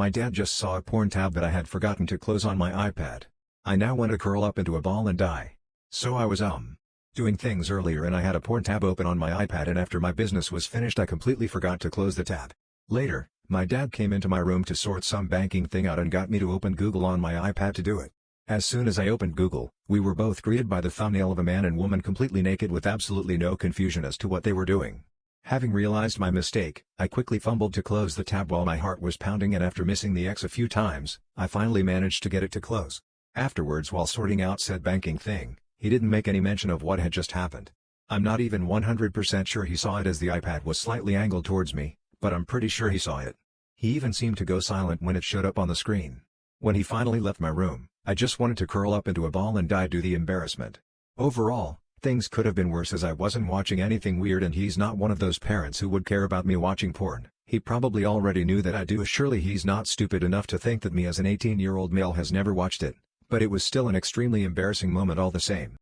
My dad just saw a porn tab that I had forgotten to close on my iPad. I now want to curl up into a ball and die. So I was doing things earlier and I had a porn tab open on my iPad, and after my business was finished I completely forgot to close the tab. Later, my dad came into my room to sort some banking thing out and got me to open Google on my iPad to do it. As soon as I opened Google, we were both greeted by the thumbnail of a man and woman completely naked with absolutely no confusion as to what they were doing. Having realized my mistake, I quickly fumbled to close the tab while my heart was pounding, and after missing the X a few times, I finally managed to get it to close. Afterwards, while sorting out said banking thing, he didn't make any mention of what had just happened. I'm not even 100% sure he saw it as the iPad was slightly angled towards me, but I'm pretty sure he saw it. He even seemed to go silent when it showed up on the screen. When he finally left my room, I just wanted to curl up into a ball and die due to the embarrassment. Overall, things could have been worse as I wasn't watching anything weird and he's not one of those parents who would care about me watching porn. He probably already knew that I do. Surely he's not stupid enough to think that me as an 18-year-old male has never watched it, but it was still an extremely embarrassing moment all the same.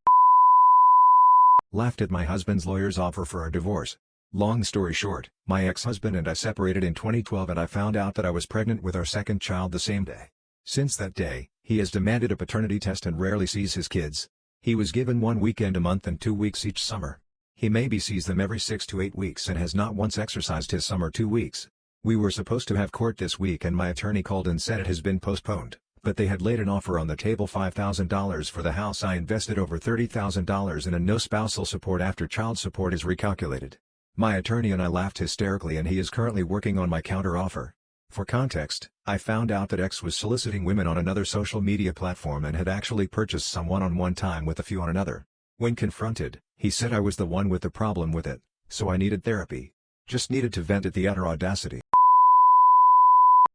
Laughed at my husband's lawyer's offer for a divorce. Long story short, my ex-husband and I separated in 2012 and I found out that I was pregnant with our second child the same day. Since that day, he has demanded a paternity test and rarely sees his kids. He was given 1 weekend a month and 2 weeks each summer. He maybe sees them every 6 to 8 weeks and has not once exercised his summer 2 weeks. We were supposed to have court this week and my attorney called and said it has been postponed, but they had laid an offer on the table, $5,000 for the house I invested, over $30,000 in, and no spousal support after child support is recalculated. My attorney and I laughed hysterically and he is currently working on my counter-offer. For context, I found out that X was soliciting women on another social media platform and had actually purchased some one-on-one time with a few on another. When confronted, he said I was the one with the problem with it, so I needed therapy. Just needed to vent at the utter audacity.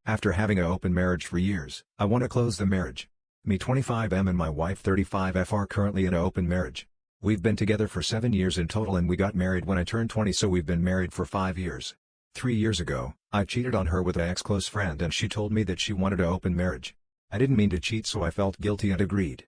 After having an open marriage for years, I want to close the marriage. Me 25M and my wife 35F are currently in an open marriage. We've been together for 7 years in total and we got married when I turned 20, so we've been married for 5 years. 3 years ago, I cheated on her with an ex-close friend and she told me that she wanted an open marriage. I didn't mean to cheat, so I felt guilty and agreed.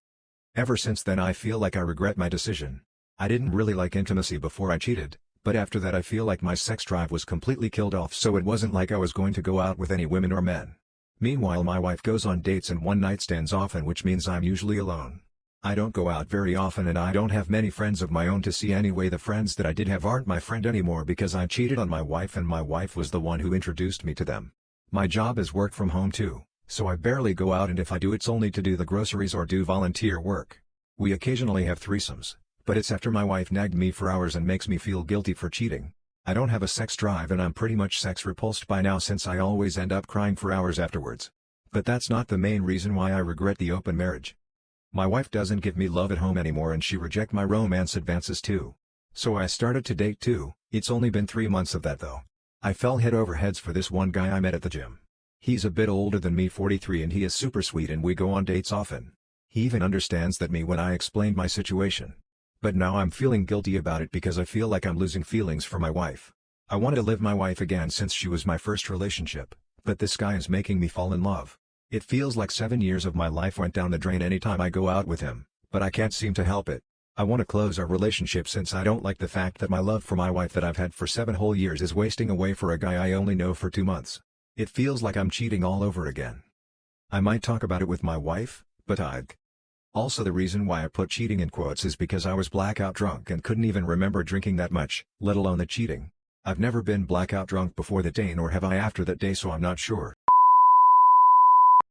Ever since then I feel like I regret my decision. I didn't really like intimacy before I cheated, but after that I feel like my sex drive was completely killed off, so it wasn't like I was going to go out with any women or men. Meanwhile my wife goes on dates and one-night stands often, which means I'm usually alone. I don't go out very often and I don't have many friends of my own to see anyway. The friends that I did have aren't my friend anymore because I cheated on my wife and my wife was the one who introduced me to them. My job is work from home too, so I barely go out, and if I do it's only to do the groceries or do volunteer work. We occasionally have threesomes, but it's after my wife nagged me for hours and makes me feel guilty for cheating. I don't have a sex drive and I'm pretty much sex repulsed by now since I always end up crying for hours afterwards. But that's not the main reason why I regret the open marriage. My wife doesn't give me love at home anymore and she rejects my romance advances too. So I started to date too. It's only been 3 months of that though. I fell head over heads for this one guy I met at the gym. He's a bit older than me, 43, and he is super sweet and we go on dates often. He even understands that me when I explained my situation. But now I'm feeling guilty about it because I feel like I'm losing feelings for my wife. I wanted to live my wife again since she was my first relationship, but this guy is making me fall in love. It feels like 7 years of my life went down the drain anytime I go out with him, but I can't seem to help it. I want to close our relationship since I don't like the fact that my love for my wife that I've had for 7 whole years is wasting away for a guy I only know for 2 months. It feels like I'm cheating all over again. I might talk about it with my wife, but I'd. Also, the reason why I put cheating in quotes is because I was blackout drunk and couldn't even remember drinking that much, let alone the cheating. I've never been blackout drunk before that day, nor have I after that day, so I'm not sure.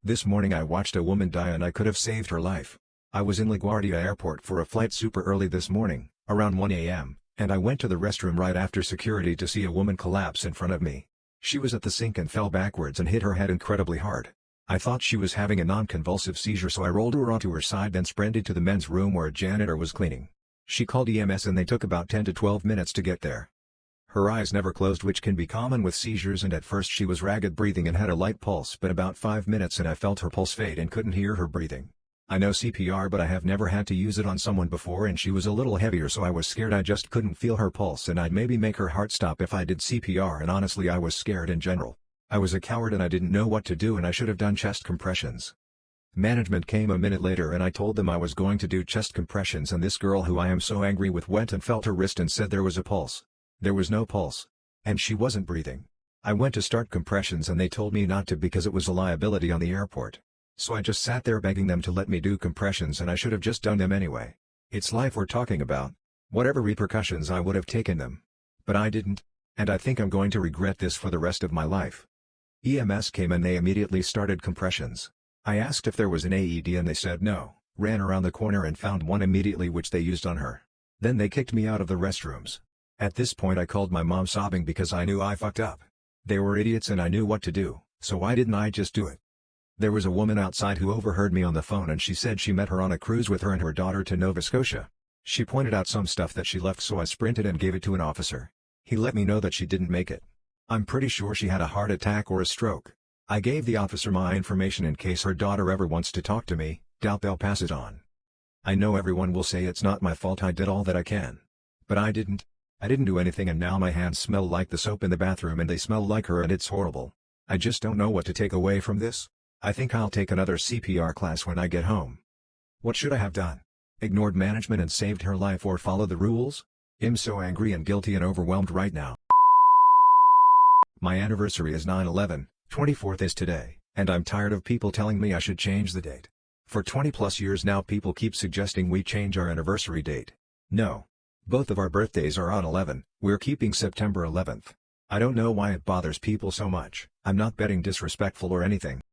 This morning I watched a woman die and I could have saved her life. I was in LaGuardia Airport for a flight super early this morning, around 1 a.m., and I went to the restroom right after security to see a woman collapse in front of me. She was at the sink and fell backwards and hit her head incredibly hard. I thought she was having a non-convulsive seizure, so I rolled her onto her side, then sprinted to the men's room where a janitor was cleaning. She called EMS and they took about 10 to 12 minutes to get there. Her eyes never closed, which can be common with seizures, and at first she was ragged breathing and had a light pulse, but about 5 minutes and I felt her pulse fade and couldn't hear her breathing. I know CPR, but I have never had to use it on someone before, and she was a little heavier, so I was scared. I just couldn't feel her pulse and I'd maybe make her heart stop if I did CPR, and honestly I was scared in general. I was a coward and I didn't know what to do, and I should have done chest compressions. Management came a minute later and I told them I was going to do chest compressions, and this girl who I am so angry with went and felt her wrist and said there was a pulse. There was no pulse. And she wasn't breathing. I went to start compressions and they told me not to because it was a liability on the airport. So I just sat there begging them to let me do compressions, and I should have just done them anyway. It's life we're talking about. Whatever repercussions, I would have taken them. But I didn't. And I think I'm going to regret this for the rest of my life. EMS came and they immediately started compressions. I asked if there was an AED and they said no, ran around the corner and found one immediately, which they used on her. Then they kicked me out of the restrooms. At this point I called my mom sobbing because I knew I fucked up. They were idiots and I knew what to do, so why didn't I just do it? There was a woman outside who overheard me on the phone and she said she met her on a cruise with her and her daughter to Nova Scotia. She pointed out some stuff that she left, so I sprinted and gave it to an officer. He let me know that she didn't make it. I'm pretty sure she had a heart attack or a stroke. I gave the officer my information in case her daughter ever wants to talk to me, doubt they'll pass it on. I know everyone will say it's not my fault, I did all that I can. But I didn't. I didn't do anything, and now my hands smell like the soap in the bathroom and they smell like her, and it's horrible. I just don't know what to take away from this. I think I'll take another CPR class when I get home. What should I have done? Ignored management and saved her life, or follow the rules? I'm so angry and guilty and overwhelmed right now. My anniversary is 9/11, 24th is today, and I'm tired of people telling me I should change the date. For 20 plus years now people keep suggesting we change our anniversary date. No. Both of our birthdays are on 11, we're keeping September 11th. I don't know why it bothers people so much. I'm not being disrespectful or anything.